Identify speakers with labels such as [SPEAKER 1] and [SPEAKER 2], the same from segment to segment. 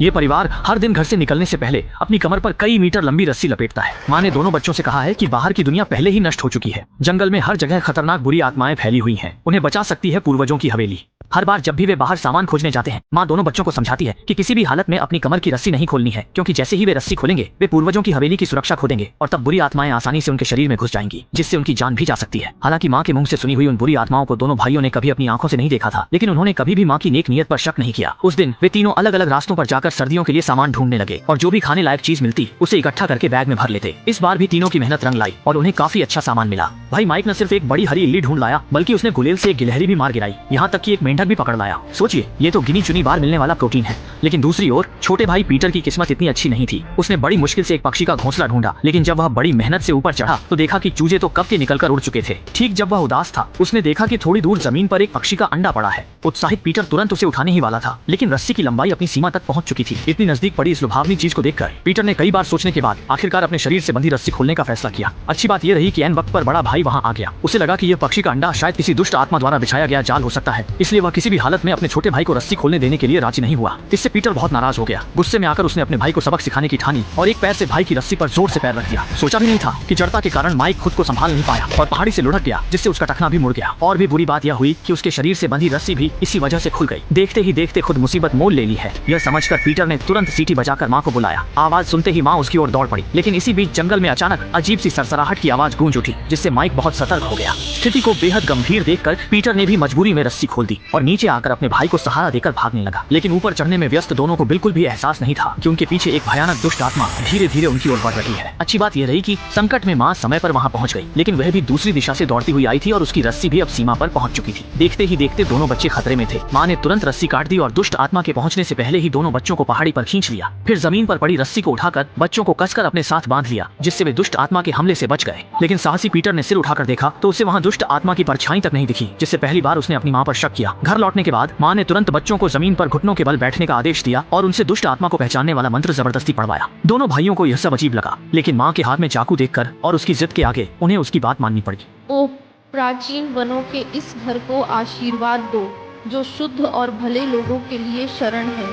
[SPEAKER 1] ये परिवार हर दिन घर से निकलने से पहले अपनी कमर पर कई मीटर लंबी रस्सी लपेटता है। माँ ने दोनों बच्चों से कहा है कि बाहर की दुनिया पहले ही नष्ट हो चुकी है। जंगल में हर जगह खतरनाक बुरी आत्माएं फैली हुई हैं। उन्हें बचा सकती है पूर्वजों की हवेली। हर बार जब भी वे बाहर सामान खोजने जाते हैं, माँ दोनों बच्चों को समझाती है कि किसी भी हालत में अपनी कमर की रस्सी नहीं खोलनी है, क्योंकि जैसे ही वे रस्सी खोलेंगे वे पूर्वजों की हवेली की सुरक्षा खो देंगे और तब बुरी आत्माएं आसानी से उनके शरीर में घुस जाएंगी, जिससे उनकी जान भी जा सकती है। हालांकि माँ के मुंह से सुनी हुई उन बुरी आत्माओं को दोनों भाइयों ने कभी अपनी आंखों से नहीं देखा था, लेकिन उन्होंने कभी भी माँ की नेक नियत पर शक नहीं किया। उस दिन वे तीनों अलग अलग रास्तों पर जाकर सर्दियों के लिए सामान ढूंढने लगे और जो भी खाने लायक चीज मिलती उसे इकट्ठा करके बैग में भर लेते। इस बार भी तीनों की मेहनत रंग लाई और उन्हें काफी अच्छा सामान मिला। भाई माइक न सिर्फ एक बड़ी हरी इल्ली ढूंढ लाया, बल्कि उसने गुलेल से एक गिलहरी भी मार गिराई, यहाँ तक कि एक मेंढक भी पकड़ लाया। सोचिए, ये तो गिनी चुनी बार मिलने वाला प्रोटीन है। लेकिन दूसरी ओर छोटे भाई पीटर की किस्मत इतनी अच्छी नहीं थी। उसने बड़ी मुश्किल से एक पक्षी का घोंसला ढूंढा, लेकिन जब वह बड़ी मेहनत से ऊपर चढ़ा तो देखा कि चूजे तो कब के निकलकर उड़ चुके थे। ठीक जब वह उदास था, उसने देखा कि थोड़ी दूर जमीन पर एक पक्षी का अंडा पड़ा है। उत्साहित पीटर तुरंत उसे उठाने ही वाला था, लेकिन रस्सी की लंबाई अपनी सीमा तक पहुंच चुकी थी। इतनी नजदीक पड़ी इस लुभावनी चीज को देखकर पीटर ने कई बार सोचने के बाद आखिरकार अपने शरीर से बंधी रस्सी खोलने का फैसला किया। अच्छी बात यह रही कि ऐन वक्त पर बड़ा भाई वहां आ गया। उसे लगा कि यह पक्षी का अंडा शायद किसी दुष्ट आत्मा द्वारा बिछाया गया जाल हो सकता है, इसलिए वह किसी भी हालत में अपने छोटे भाई को रस्सी खोलने देने के लिए राजी नहीं हुआ। इससे पीटर बहुत नाराज हो गया। गुस्से में आकर उसने अपने भाई को सबक सिखाने की ठानी और एक पैर से भाई की रस्सी पर जोर से पैर रख दिया। सोचा भी नहीं था कि जड़ता के कारण माइक खुद को संभाल नहीं पाया और पहाड़ी से लुढ़क गया, जिससे उसका टखना भी मुड़ गया। और भी बुरी बात यह हुई कि उसके शरीर से बंधी रस्सी भी इसी वजह से खुल गई। देखते ही देखते खुद मुसीबत मोल ले ली है, यह समझकर पीटर ने तुरंत सीटी बजाकर माँ को बुलाया। आवाज सुनते ही माँ उसकी ओर दौड़ पड़ी, लेकिन इसी बीच जंगल में अचानक अजीब सी सरसराहट की आवाज गूंज उठी, जिससे माइक बहुत सतर्क हो गया। स्थिति को बेहद गंभीर देखकर पीटर ने भी मजबूरी में रस्सी खोल दी और नीचे आकर अपने भाई को सहारा देकर भागने लगा। लेकिन ऊपर चढ़ने में व्यस्त दोनों को बिल्कुल भी एहसास नहीं था कि उनके पीछे एक भयानक दुष्ट आत्मा धीरे धीरे उनकी ओर बढ़ रही है। अच्छी बात यह रही कि संकट में माँ समय पर वहां पहुंच गई, लेकिन वह भी दूसरी दिशा से दौड़ती हुई आई थी और उसकी रस्सी भी अब सीमा पर पहुंच चुकी थी। देखते ही देखते दोनों बच्चे खतरे में थे। माँ ने तुरंत रस्सी काट दी और दुष्ट आत्मा के पहुंचने से पहले ही दोनों बच्चों को पहाड़ी पर खींच लिया। फिर जमीन पर पड़ी रस्सी को उठाकर बच्चों को कसकर अपने साथ बांध लिया, जिससे वे दुष्ट आत्मा के हमले से बच गए। लेकिन साहसी पीटर ने सिर उठाकर देखा तो उसे वहां दुष्ट आत्मा की परछाई तक नहीं दिखी, जिससे पहली बार उसने अपनी माँ पर शक किया। घर लौटने के बाद माँ ने तुरंत बच्चों को जमीन पर घुटनों के बल बैठने का आदेश दिया और उनसे दुष्ट आत्मा को पहचानने वाला मंत्र जबरदस्ती पढ़वाया। दोनों भाइयों को यह सब अजीब लगा, लेकिन माँ के हाथ में चाकू देखकर और उसकी जिद के आगे उन्हें उसकी बात माननी पड़ी।
[SPEAKER 2] ओ प्राचीन वनों के इस घर को आशीर्वाद दो, जो शुद्ध और भले लोगों के लिए शरण है।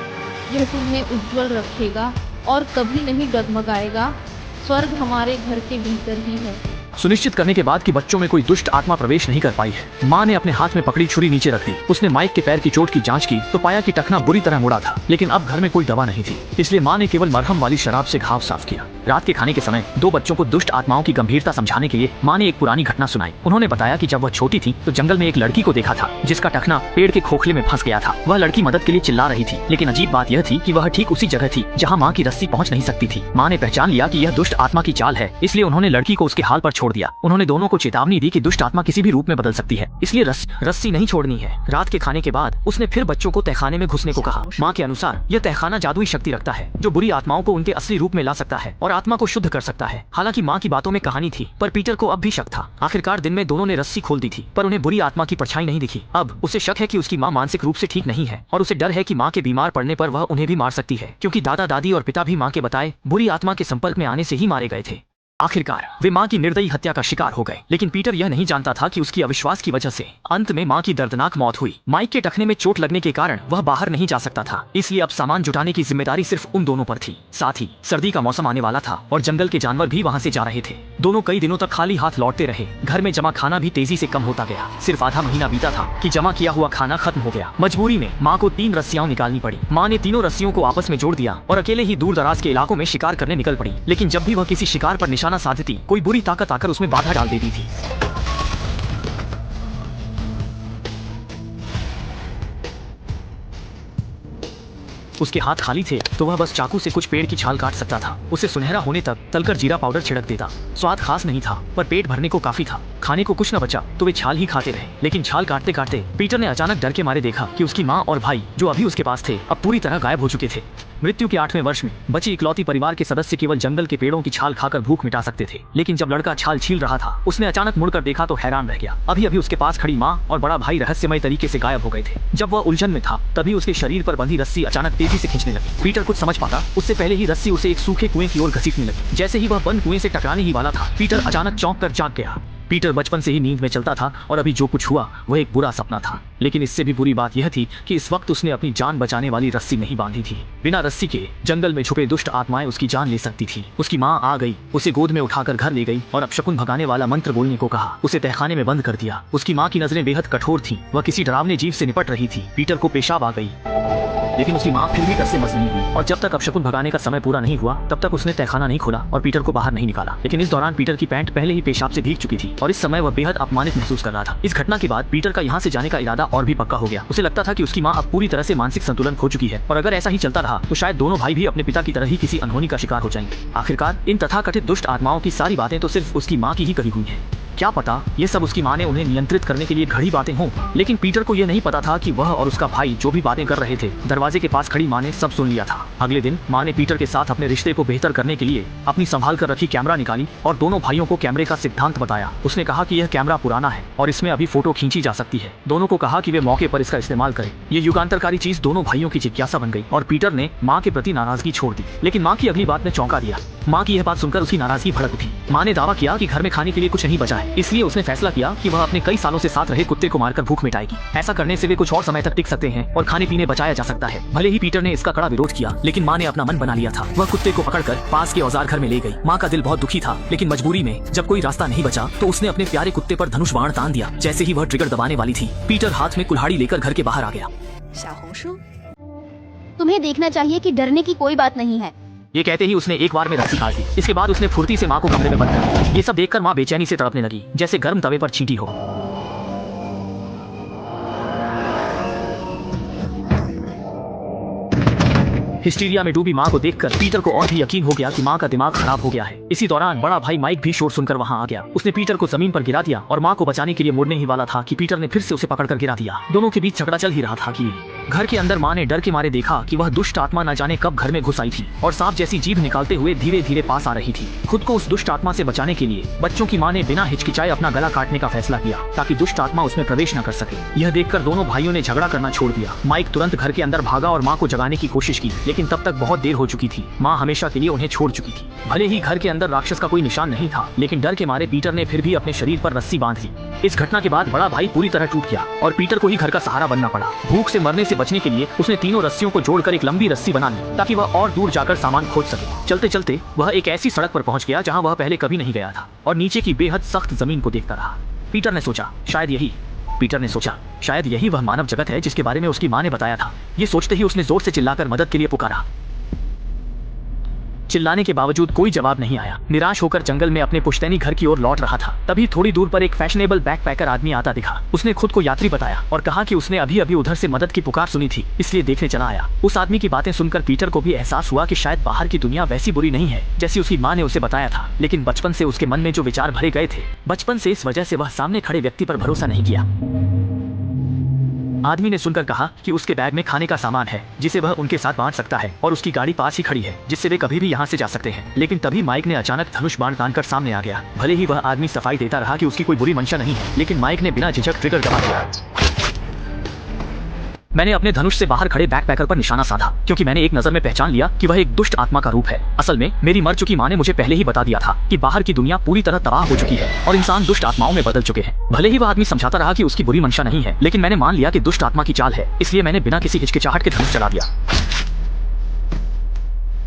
[SPEAKER 2] यह तुम्हें उज्जवल रखेगा और कभी नहीं डगमगाएगा। स्वर्ग हमारे घर के भीतर ही है।
[SPEAKER 1] सुनिश्चित करने के बाद कि बच्चों में कोई दुष्ट आत्मा प्रवेश नहीं कर पाई है, माँ ने अपने हाथ में पकड़ी छुरी नीचे रख दी। उसने माइक के पैर की चोट की जांच की तो पाया कि टखना बुरी तरह मुड़ा था, लेकिन अब घर में कोई दवा नहीं थी, इसलिए माँ ने केवल मरहम वाली शराब से घाव साफ किया। रात के खाने के समय दो बच्चों को दुष्ट आत्माओं की गंभीरता समझाने के लिए माँ ने एक पुरानी घटना सुनाई। उन्होंने बताया कि जब वह छोटी थी तो जंगल में एक लड़की को देखा था जिसका टखना पेड़ के खोखले में फंस गया था। वह लड़की मदद के लिए चिल्ला रही थी, लेकिन अजीब बात यह थी कि वह ठीक उसी जगह थी जहाँ माँ की रस्सी पहुँच नहीं सकती थी। माँ ने पहचान लिया कि यह दुष्ट आत्मा की चाल है, इसलिए उन्होंने लड़की को उसके हाल पर छोड़ दिया। उन्होंने दोनों को चेतावनी दी कि दुष्ट आत्मा किसी भी रूप में बदल सकती है, इसलिए रस्सी नहीं छोड़नी है। रात के खाने के बाद उसने फिर बच्चों को तहखाने में घुसने को कहा। माँ के अनुसार यह तहखाना जादुई शक्ति रखता है, जो बुरी आत्माओं को उनके असली रूप में ला सकता है और आत्मा को शुद्ध कर सकता है। हालांकि माँ की बातों में कहानी थी, पर पीटर को अब भी शक था। आखिरकार दिन में दोनों ने रस्सी खोल दी थी, पर उन्हें बुरी आत्मा की परछाई नहीं दिखी। अब उसे शक है कि उसकी माँ मानसिक रूप से ठीक नहीं है और उसे डर है कि माँ के बीमार पड़ने पर वह उन्हें भी मार सकती है, क्योंकि दादा दादी और पिता भी माँ के बताए बुरी आत्मा के संपर्क में आने से ही मारे गए थे। आखिरकार वे माँ की निर्दयी हत्या का शिकार हो गए, लेकिन पीटर यह नहीं जानता था कि उसकी अविश्वास की वजह से अंत में माँ की दर्दनाक मौत हुई। माइक के टखने में चोट लगने के कारण वह बाहर नहीं जा सकता था, इसलिए अब सामान जुटाने की जिम्मेदारी सिर्फ उन दोनों पर थी। साथ ही सर्दी का मौसम आने वाला था और जंगल के जानवर भी वहाँ से जा रहे थे। दोनों कई दिनों तक खाली हाथ लौटते रहे। घर में जमा खाना भी तेजी से कम होता गया। सिर्फ आधा महीना बीता था कि जमा किया हुआ खाना खत्म हो गया। मजबूरी में माँ को 3 रस्सियां निकालनी पड़ी। माँ ने तीनों रस्सियों को आपस में जोड़ दिया और अकेले ही दूर दराज के इलाकों में शिकार करने निकल पड़ी। लेकिन जब भी वह किसी शिकार पर निशाना साधती, कोई बुरी ताकत आकर उसमें बाधा डाल देती थी। उसके हाथ खाली थे तो वह बस चाकू से कुछ पेड़ की छाल काट सकता था। उसे सुनहरा होने तक तलकर जीरा पाउडर छिड़क देता। स्वाद खास नहीं था, पर पेट भरने को काफी था। खाने को कुछ न बचा तो वे छाल ही खाते रहे। लेकिन छाल काटते काटते पीटर ने अचानक डर के मारे देखा कि उसकी माँ और भाई जो अभी उसके पास थे अब पूरी तरह गायब हो चुके थे। मृत्यु के 8वें वर्ष में बची इकलौती परिवार के सदस्य केवल जंगल के पेड़ों की छाल खाकर भूख मिटा सकते थे। लेकिन जब लड़का छाल छील रहा था, उसने अचानक मुड़कर देखा तो हैरान रह गया। अभी अभी उसके पास खड़ी माँ और बड़ा भाई रहस्यमय तरीके से गायब हो गए थे। जब वह उलझन में था, तभी उसके शरीर पर बंधी रस्सी अचानक तेजी से खींचने लगी। पीटर कुछ समझ पाता उससे पहले ही रस्सी उसे एक सूखे कुएं की ओर घसीटने लगी। जैसे ही वह बंद कुएं से टकराने ही वाला था, पीटर अचानक चौंक कर जाग गया। पीटर बचपन से ही नींद में चलता था और अभी जो कुछ हुआ वह एक बुरा सपना था। लेकिन इससे भी बुरी बात यह थी कि इस वक्त उसने अपनी जान बचाने वाली रस्सी नहीं बांधी थी। बिना रस्सी के जंगल में छुपे दुष्ट आत्माएं उसकी जान ले सकती थी। उसकी माँ आ गई, उसे गोद में उठाकर घर ले गई और अपशकुन भगाने वाला मंत्र बोलने को कहा। उसे तहखाने में बंद कर दिया। उसकी माँ की नजरें बेहद कठोर थीं। वह किसी डरावने जीव से निपट रही थी। पीटर को पेशाब आ गई, लेकिन उसकी माँ फिर भी डर से मस नहीं हुई और जब तक अपशकुन भगाने का समय पूरा नहीं हुआ तब तक उसने तहखाना नहीं खोला और पीटर को बाहर नहीं निकाला। लेकिन इस दौरान पीटर की पैंट पहले ही पेशाब से भीग चुकी थी और इस समय वह बेहद अपमानित महसूस कर रहा था। इस घटना के बाद पीटर का यहाँ से जाने का इरादा और भी पक्का हो गया। उसे लगता था कि उसकी माँ अब पूरी तरह से मानसिक संतुलन खो चुकी है और अगर ऐसा ही चलता रहा तो शायद दोनों भाई भी अपने पिता की तरह ही किसी अनहोनी का शिकार हो जाएंगे। आखिरकार इन तथाकथित दुष्ट आत्माओं की सारी बातें तो सिर्फ उसकी माँ की ही कही हुई है। क्या पता ये सब उसकी माँ ने उन्हें नियंत्रित करने के लिए घड़ी बातें हों। लेकिन पीटर को यह नहीं पता था कि वह और उसका भाई जो भी बातें कर रहे थे दरवाजे के पास खड़ी माँ ने सब सुन लिया था। अगले दिन माँ ने पीटर के साथ अपने रिश्ते को बेहतर करने के लिए अपनी संभाल कर रखी कैमरा निकाली और दोनों भाइयों को कैमरे का सिद्धांत बताया। उसने कहा कि यह कैमरा पुराना है और इसमें अभी फोटो खींची जा सकती है। दोनों को कहा कि वे मौके पर इसका इस्तेमाल करें। ये युगांतरकारी चीज दोनों भाइयों की जिज्ञासा बन गई और पीटर ने माँ के प्रति नाराजगी छोड़ दी। लेकिन माँ की अगली बात ने चौंका दिया। माँ की यह बात सुनकर उसकी नाराजगी भड़क उठी। माँ ने दावा किया कि घर में खाने के लिए कुछ नहीं बचा है, इसलिए उसने फैसला किया कि वह अपने कई सालों से साथ रहे कुत्ते को मारकर भूख मिटाएगी। ऐसा करने से वे कुछ और समय तक टिक सकते हैं और खाने पीने बचाया जा सकता है। भले ही पीटर ने इसका कड़ा विरोध किया, लेकिन माँ ने अपना मन बना लिया था। वह कुत्ते को पकड़कर पास के औजार घर में ले गई। माँ का दिल बहुत दुखी था, लेकिन मजबूरी में जब कोई रास्ता नहीं बचा तो उसने अपने प्यारे कुत्ते पर धनुष बाण तान दिया। जैसे ही वह ट्रिगर दबाने वाली थी, पीटर हाथ में कुल्हाड़ी लेकर घर के बाहर आ गया।
[SPEAKER 3] तुम्हें देखना चाहिए कि डरने की कोई बात नहीं है।
[SPEAKER 1] ये कहते ही उसने एक बार में रस्सी काट दी। इसके बाद उसने फुर्ती से माँ को कमरे में बंद कर दिया। ये सब देखकर माँ बेचैनी से तड़पने लगी, जैसे गर्म तवे पर चींटी हो। हिस्टीरिया में डूबी माँ को देखकर पीटर को और भी यकीन हो गया कि माँ का दिमाग खराब हो गया है। इसी दौरान बड़ा भाई माइक भी शोर सुनकर वहाँ आ गया। उसने पीटर को जमीन पर गिरा दिया और माँ को बचाने के लिए मुड़ने ही वाला था कि पीटर ने फिर से उसे पकड़कर गिरा दिया। दोनों के बीच झगड़ा चल ही रहा था कि घर के अंदर माँ ने डर के मारे देखा कि वह दुष्ट आत्मा न जाने कब घर में घुस आई थी और सांप जैसी जीभ निकालते हुए धीरे धीरे पास आ रही थी। खुद को उस दुष्ट आत्मा से बचाने के लिए बच्चों की माँ ने बिना हिचकिचाए अपना गला काटने का फैसला किया ताकि दुष्ट आत्मा उसमें प्रवेश न कर सके। यह देखकर दोनों भाइयों ने झगड़ा करना छोड़ दिया। माइक तुरंत घर के अंदर भागा और माँ को जगाने की कोशिश की, लेकिन तब तक बहुत देर हो चुकी थी। माँ हमेशा के लिए उन्हें छोड़ चुकी थी। भले ही घर के अंदर राक्षस का कोई निशान नहीं था, लेकिन डर के मारे पीटर ने फिर भी अपने शरीर पर रस्सी बांध ली। इस घटना के बाद बड़ा भाई पूरी तरह टूट गया और पीटर को ही घर का सहारा बनना पड़ा। भूख से मरने से बचने के लिए उसने तीनों रस्सियों को जोड़कर एक लंबी रस्सी बना ली ताकि वह और दूर जाकर सामान खोज सके। चलते चलते वह एक ऐसी सड़क पर पहुंच गया जहां वह पहले कभी नहीं गया था और नीचे की बेहद सख्त जमीन को देखता रहा। पीटर ने सोचा शायद यही वह मानव जगत है जिसके बारे में उसकी माँ ने बताया था। ये सोचते ही उसने जोर से चिल्लाकर मदद के लिए पुकारा। चिल्लाने के बावजूद कोई जवाब नहीं आया। निराश होकर जंगल में अपने पुश्तैनी घर की ओर लौट रहा था, तभी थोड़ी दूर पर एक फैशनेबल बैकपैकर आदमी आता दिखा। उसने खुद को यात्री बताया और कहा कि उसने अभी अभी उधर से मदद की पुकार सुनी थी, इसलिए देखने चला आया। उस आदमी की बातें सुनकर पीटर को भी एहसास हुआ कि शायद बाहर की दुनिया वैसी बुरी नहीं है जैसी उसकी माँ ने उसे बताया था। लेकिन बचपन से उसके मन में जो विचार भरे गए थे, बचपन से इस वजह से वह सामने खड़े व्यक्ति पर भरोसा नहीं किया। आदमी ने सुनकर कहा कि उसके बैग में खाने का सामान है जिसे वह उनके साथ बांट सकता है और उसकी गाड़ी पास ही खड़ी है जिससे वे कभी भी यहाँ से जा सकते हैं। लेकिन तभी माइक ने अचानक धनुष बाण तानकर सामने आ गया। भले ही वह आदमी सफाई देता रहा कि उसकी कोई बुरी मंशा नहीं है, लेकिन माइक ने बिना झिझक ट्रिगर दबा दिया। मैंने अपने धनुष से बाहर खड़े बैकपैकर पर निशाना साधा क्योंकि मैंने एक नजर में पहचान लिया कि वह एक दुष्ट आत्मा का रूप है। असल में मेरी मर चुकी माँ ने मुझे पहले ही बता दिया था कि बाहर की दुनिया पूरी तरह तबाह हो चुकी है और इंसान दुष्ट आत्माओं में बदल चुके हैं। भले ही वह आदमी समझाता रहा कि उसकी बुरी मंशा नहीं है, लेकिन मैंने मान लिया कि दुष्ट आत्मा की चाल है, इसलिए मैंने बिना किसी हिचकिचाहट के धनुष चला दिया।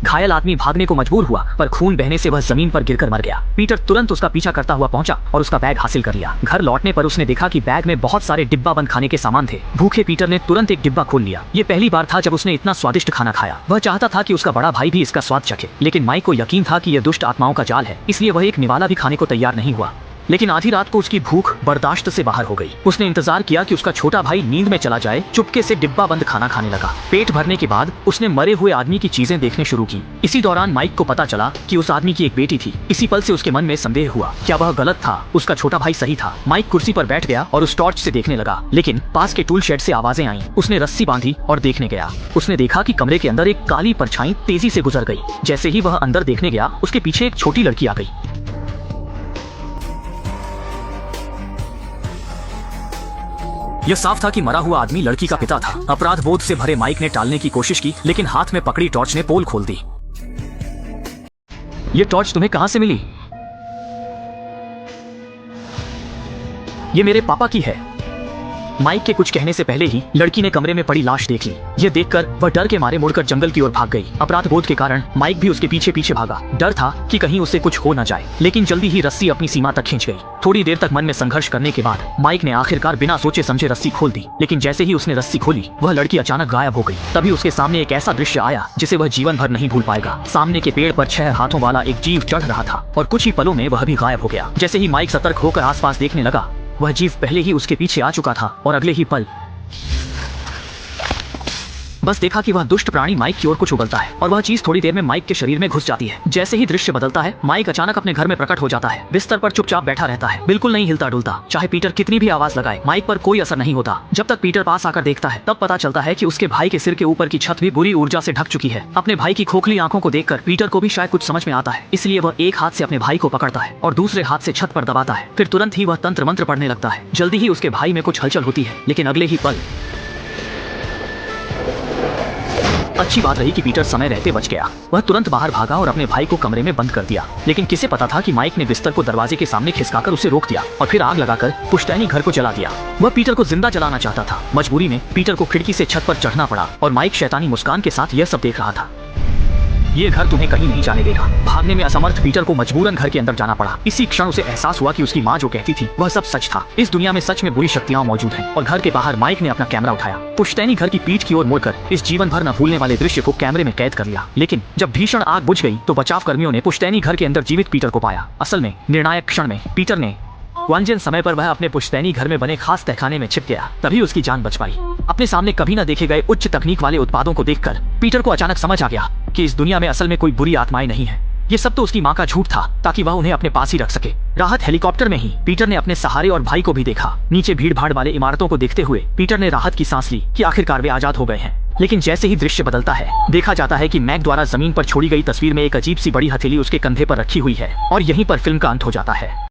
[SPEAKER 1] घायल आदमी भागने को मजबूर हुआ, पर खून बहने से वह जमीन पर गिरकर मर गया। पीटर तुरंत उसका पीछा करता हुआ पहुंचा और उसका बैग हासिल कर लिया। घर लौटने पर उसने देखा कि बैग में बहुत सारे डिब्बा बंद खाने के सामान थे। भूखे पीटर ने तुरंत एक डिब्बा खोल लिया। ये पहली बार था जब उसने इतना स्वादिष्ट खाना खाया। वह चाहता था कि उसका बड़ा भाई भी इसका स्वाद चखे, लेकिन माइक को यकीन था कि यह दुष्ट आत्माओं का जाल है, इसलिए वह एक निवाला भी खाने को तैयार नहीं हुआ। लेकिन आधी रात को उसकी भूख बर्दाश्त से बाहर हो गई। उसने इंतजार किया कि उसका छोटा भाई नींद में चला जाए। चुपके से डिब्बा बंद खाना खाने लगा। पेट भरने के बाद उसने मरे हुए आदमी की चीजें देखने शुरू की। इसी दौरान माइक को पता चला कि उस आदमी की एक बेटी थी। इसी पल से उसके मन में संदेह हुआ, क्या वह गलत था? उसका छोटा भाई सही था। माइक कुर्सी पर बैठ गया और उस टॉर्च से देखने लगा, लेकिन पास के टूल शेड से आवाजें आईं। उसने रस्सी बांधी और देखने गया। उसने देखा कि कमरे के अंदर एक काली परछाई तेजी से गुजर गई। जैसे ही वह अंदर देखने गया, उसके पीछे एक छोटी लड़की आ गई। यह साफ था कि मरा हुआ आदमी लड़की का पिता था। अपराध बोध से भरे माइक ने टालने की कोशिश की, लेकिन हाथ में पकड़ी टॉर्च ने पोल खोल दी। ये टॉर्च तुम्हें कहां से मिली? ये मेरे पापा की है। माइक के कुछ कहने से पहले ही लड़की ने कमरे में पड़ी लाश देख ली। ये देखकर वह डर के मारे मुड़कर जंगल की ओर भाग गई। अपराध बोध के कारण माइक भी उसके पीछे पीछे भागा। डर था कि कहीं उससे कुछ हो न जाए, लेकिन जल्दी ही रस्सी अपनी सीमा तक खींच गई। थोड़ी देर तक मन में संघर्ष करने के बाद माइक ने आखिरकार बिना सोचे समझे रस्सी खोल दी। लेकिन जैसे ही उसने रस्सी खोली, वह लड़की अचानक गायब हो गई। तभी उसके सामने एक ऐसा दृश्य आया जिसे वह जीवन भर नहीं भूल पाएगा। सामने के पेड़ पर 6 हाथों वाला एक जीव चढ़ रहा था और कुछ ही पलों में वह भी गायब हो गया। जैसे ही माइक सतर्क होकर आसपास देखने लगा, वह जीव पहले ही उसके पीछे आ चुका था और अगले ही पल बस देखा कि वह दुष्ट प्राणी माइक की ओर कुछ उगलता है और वह चीज थोड़ी देर में माइक के शरीर में घुस जाती है। जैसे ही दृश्य बदलता है, माइक अचानक अपने घर में प्रकट हो जाता है। बिस्तर पर चुपचाप बैठा रहता है, बिल्कुल नहीं हिलता डुलता। चाहे पीटर कितनी भी आवाज लगाए, माइक पर कोई असर नहीं होता। जब तक पीटर पास आकर देखता है, तब पता चलता है कि उसके भाई के सिर के ऊपर की छत भी बुरी ऊर्जा से ढक चुकी है। अपने भाई की खोखली आंखों को देखकर पीटर को भी शायद कुछ समझ में आता है, इसलिए वह एक हाथ से अपने भाई को पकड़ता है और दूसरे हाथ से छत पर दबाता है। फिर तुरंत ही वह तंत्र मंत्र पढ़ने लगता है। जल्दी ही उसके भाई में कुछ हलचल होती है, लेकिन अगले ही पल अच्छी बात रही कि पीटर समय रहते बच गया। वह तुरंत बाहर भागा और अपने भाई को कमरे में बंद कर दिया। लेकिन किसे पता था कि माइक ने बिस्तर को दरवाजे के सामने खिसकाकर उसे रोक दिया और फिर आग लगाकर पुश्तैनी घर को जला दिया। वह पीटर को जिंदा जलाना चाहता था। मजबूरी में पीटर को खिड़की से छत पर चढ़ना पड़ा और माइक शैतानी मुस्कान के साथ यह सब देख रहा था। ये घर तुम्हें कहीं नहीं जाने देगा। भागने में असमर्थ पीटर को मजबूरन घर के अंदर जाना पड़ा। इसी क्षण उसे एहसास हुआ कि उसकी माँ जो कहती थी वह सब सच था। इस दुनिया में सच में बुरी शक्तियां मौजूद हैं। और घर के बाहर माइक ने अपना कैमरा उठाया। पुश्तैनी घर की पीठ की ओर मुड़कर इस जीवन भर न भूलने वाले दृश्य को कैमरे में कैद कर लिया। लेकिन जब भीषण आग बुझ गई तो बचाव कर्मियों ने पुश्तैनी घर के अंदर जीवित पीटर को पाया। असल में निर्णायक क्षण में पीटर ने वंजन समय पर वह अपने पुश्तैनी घर में बने खास तहखाने में छिप गया, तभी उसकी जान बच पाई। अपने सामने कभी न देखे गए उच्च तकनीक वाले उत्पादों को देखकर पीटर को अचानक समझ आ गया कि इस दुनिया में असल में कोई बुरी आत्माएं नहीं है। ये सब तो उसकी माँ का झूठ था ताकि वह उन्हें अपने पास ही रख सके। राहत हेलीकॉप्टर में ही पीटर ने अपने सहारे और भाई को भी देखा। नीचे भीड़ भाड़ वाले इमारतों को देखते हुए पीटर ने राहत की सांस ली कि आखिरकार वे आजाद हो गए हैं। लेकिन जैसे ही दृश्य बदलता है, देखा जाता है कि मैक द्वारा जमीन पर छोड़ी गई तस्वीर में एक अजीब सी बड़ी हथेली उसके कंधे पर रखी हुई है और यहीं पर फिल्म का अंत हो जाता है।